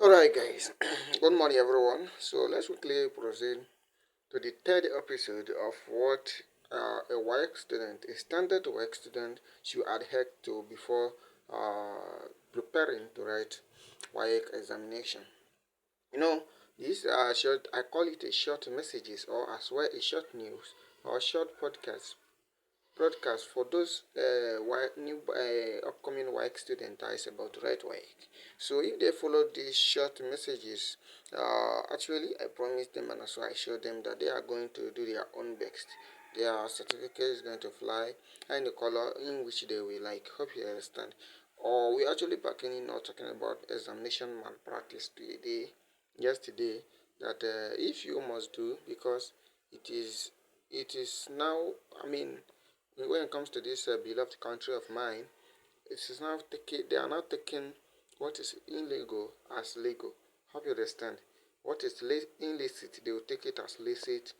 Alright, guys, good morning, everyone. So, let's quickly proceed to the third episode of what a WAEC student, a standard WAEC student, should adhere to before preparing to write WAEC examination. You know, these are short, I call it a short messages or as well a short news or short broadcast for those new upcoming WAEC student that is about to write WAEC. So if they follow these short messages, actually I promise them and also I show them that they are going to do their own best. Their certificate is going to fly and the color in which they will like. Hope you understand. Or we actually beginning now talking about examination malpractice today, yesterday, that if you must do because it is now. I mean, when it comes to this beloved country of mine, it is now taking, they are now taking what is illegal as legal. Hope you understand. What is illicit, they will take it as licit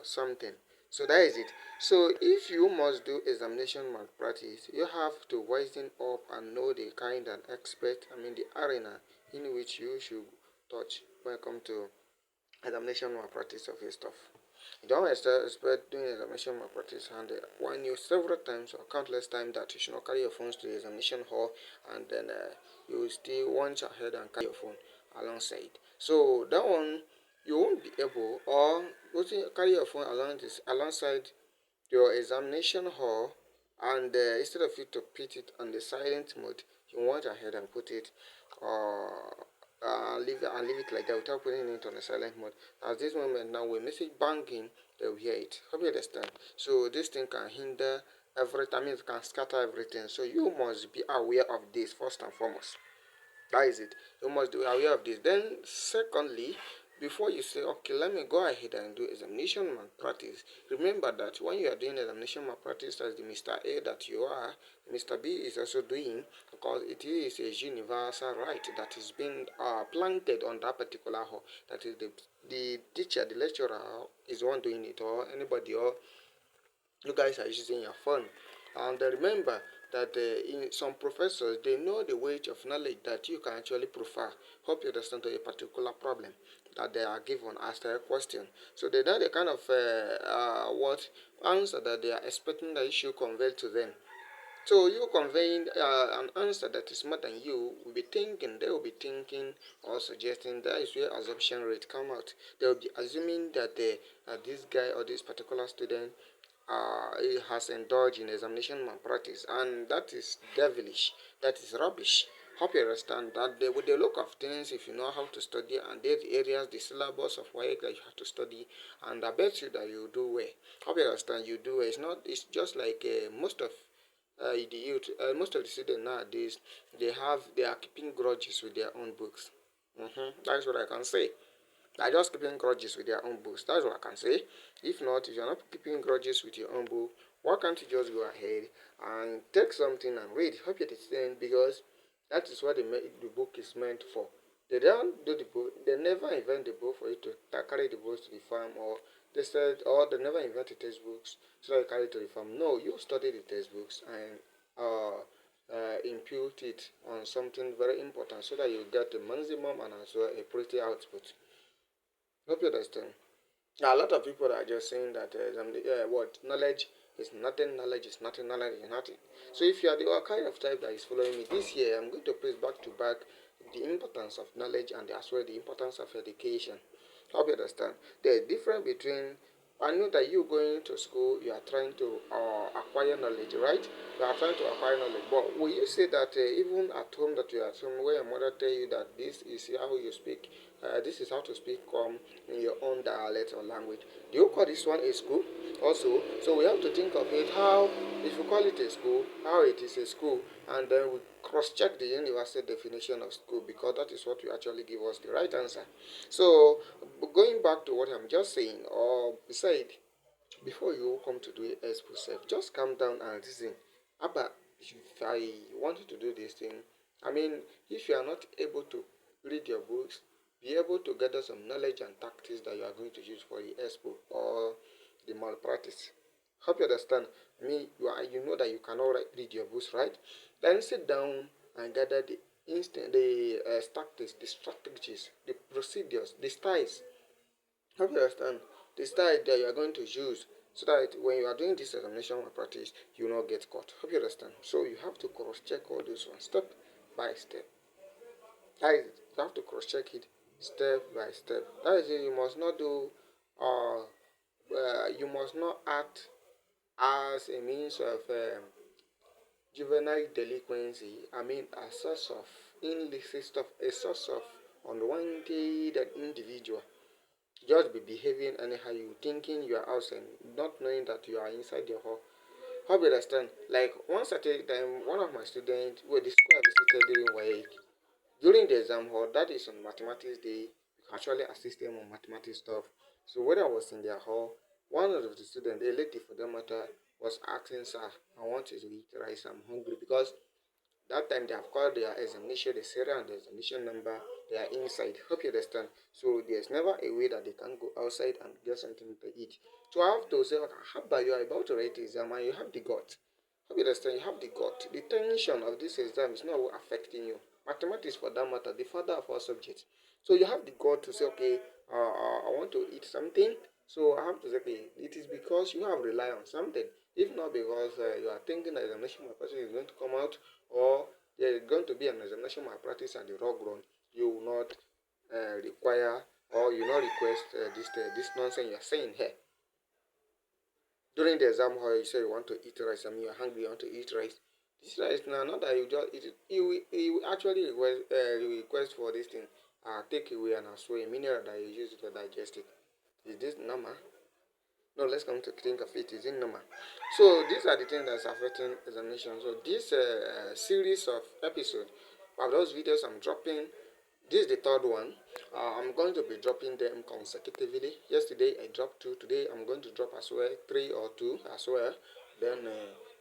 something. So that is it. So if you must do examination malpractice, you have to wisen up and know the kind and expert, I mean the arena in which you should touch when it comes to examination malpractice of your stuff. You don't expect doing examination malpractice and warn you several times or countless times that you should not carry your phones to the examination hall, and then you will still want ahead and carry your phone alongside. So that one you won't be able, or carry your phone alongside your examination hall, and instead of you to put it on the silent mode, you want ahead and put it leave it like that without putting it on the silent mode. At this moment now, with message banging, they will hear it. Hope you understand. So this thing can hinder everything. I mean, it can scatter everything. So you must be aware of this first and foremost. That is it. You must be aware of this. Then, secondly, before you say, okay, let me go ahead and do examination malpractice, remember that when you are doing examination malpractice as the Mr. A that you are, Mr. B is also doing, because it is a universal right that is being planted on that particular hall. That is the teacher, the lecturer is the one doing it, or anybody, or you guys are using your phone. And remember that in some professors, they know the weight of knowledge that you can actually prefer. Hope you understand to a particular problem that they are given as a question. So they know the kind of what answer that they are expecting that you should convey to them. So you conveying an answer that is more than you will be thinking, they will be thinking or suggesting. That is where assumption rate come out. They will be assuming that this guy or this particular student he has indulged in examination malpractice, and that is devilish. That is rubbish. Hope you understand that with the look of things, if you know how to study and the areas, the syllabus of work that you have to study, and I bet you that you do well. Hope you understand you do well. It's not. It's just like most of the youth, most of the students nowadays, they are keeping grudges with their own books. That's what I can say. They're just keeping grudges with their own books. That's what I can say. If not, if you're not keeping grudges with your own book, why can't you just go ahead and take something and read? Hope you understand, because that is what the book is meant for. They don't do the book. They never invent the book for you to carry the books to the farm, or they never invented textbooks so you carry it to the farm. No, you study the textbooks and impute it on something very important so that you get the maximum and also a pretty output. Hope you understand. Now, a lot of people are just saying that what knowledge is nothing, knowledge is nothing, knowledge is nothing. So if you are the kind of type that is following me this year, I'm going to place back to back the importance of knowledge and as well the importance of education. Hope you understand. The difference between, I know that you going to school, you are trying to acquire knowledge, right? You are trying to acquire knowledge. But will you say that even at home, that you are at home, where your mother tell you that this is how you speak, this is how to speak in your own dialect or language. Do you call this one a school? Also, so we have to think of it how, if you call it a school, how it is a school, and then we cross-check the universal definition of school, because that is what will actually give us the right answer. So, going back to what I'm just saying, or beside, before you come to do a expo self, just calm down and reason. Abba, if I wanted to do this thing, I mean, if you are not able to read your books, be able to gather some knowledge and tactics that you are going to use for the expo or the malpractice. Hope you understand. Me, you know that you cannot read your books, right? Then sit down and gather tactics, the strategies, the procedures, the styles. Hope you understand the style that you are going to use so that when you are doing this examination practice, you will not get caught. Hope you understand. So you have to cross check all those ones step by step. That is, you have to cross check it step by step. That is it. You must not do, you must not act as a means of juvenile delinquency. I mean, a source of illicit stuff, a source of unwanted individual. Just be behaving anyhow, you thinking you are outside, not knowing that you are inside your hall. How do you understand? Like one certain time, one of my students, well, the school I visited during WAEC, during the exam hall, that is on mathematics day, you can actually assist them on mathematics stuff. So when I was in their hall, one of the students, a lady for that matter, was asking, sir, I want to eat rice, I'm hungry, because that time they have called their examination, the serial and the examination number, they are inside. Hope you understand. So there's never a way that they can go outside and get something to eat. So I have to say, okay, how about you are about to write the exam and you have the gut. Hope you understand, you have the gut. The tension of this exam is not affecting you. Mathematics for that matter, the father of all subjects. So you have the gut to say, okay, I want to eat something. So I have to say, okay, it is because you have relied on something. If not because you are thinking that examination person is going to come out, or there is going to be an examination malpractice at the raw ground, you will not require, or you not request this nonsense you are saying here. During the exam hall, you say you want to eat rice. I mean, you're hungry, you want to eat rice. This rice now, not that you just eat it. You actually request for this thing. Take away and also a mineral that you use to digest it. Is this normal? No, let's come to think of it. Is it normal? So these are the things that's affecting examination. So this series of episodes of those videos I'm dropping, this is the third one. I'm going to be dropping them consecutively. Yesterday I dropped two. Today I'm going to drop as well, three or two as well. Then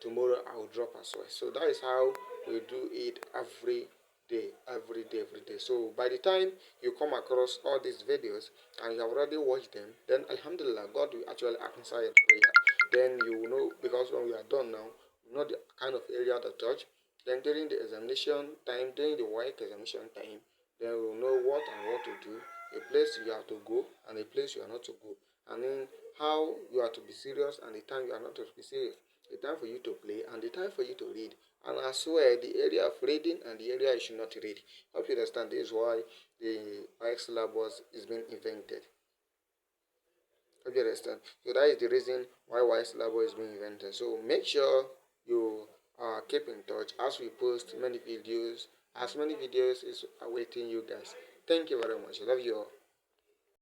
tomorrow I will drop as well. So that is how we do it every day, every day, every day. So by the time you come across all these videos and you have already watched them, then Alhamdulillah, God will actually answer your prayer. Then you will know, because when we are done now, you know the kind of area to touch. Then during the examination time, during the WAEC examination time, then we will know what and what to do, a place you have to go and a place you are not to go, and then how you are to be serious and the time you are not to be serious, the time for you to play and the time for you to read, and as well the area of reading and the area you should not read. Hope you understand. This is why the WAEC syllabus is being invented. Hope you understand. So that is the reason why WAEC syllabus is being invented. So make sure you keep in touch as we post many videos. As many videos is awaiting you guys. Thank you very much. I love you all.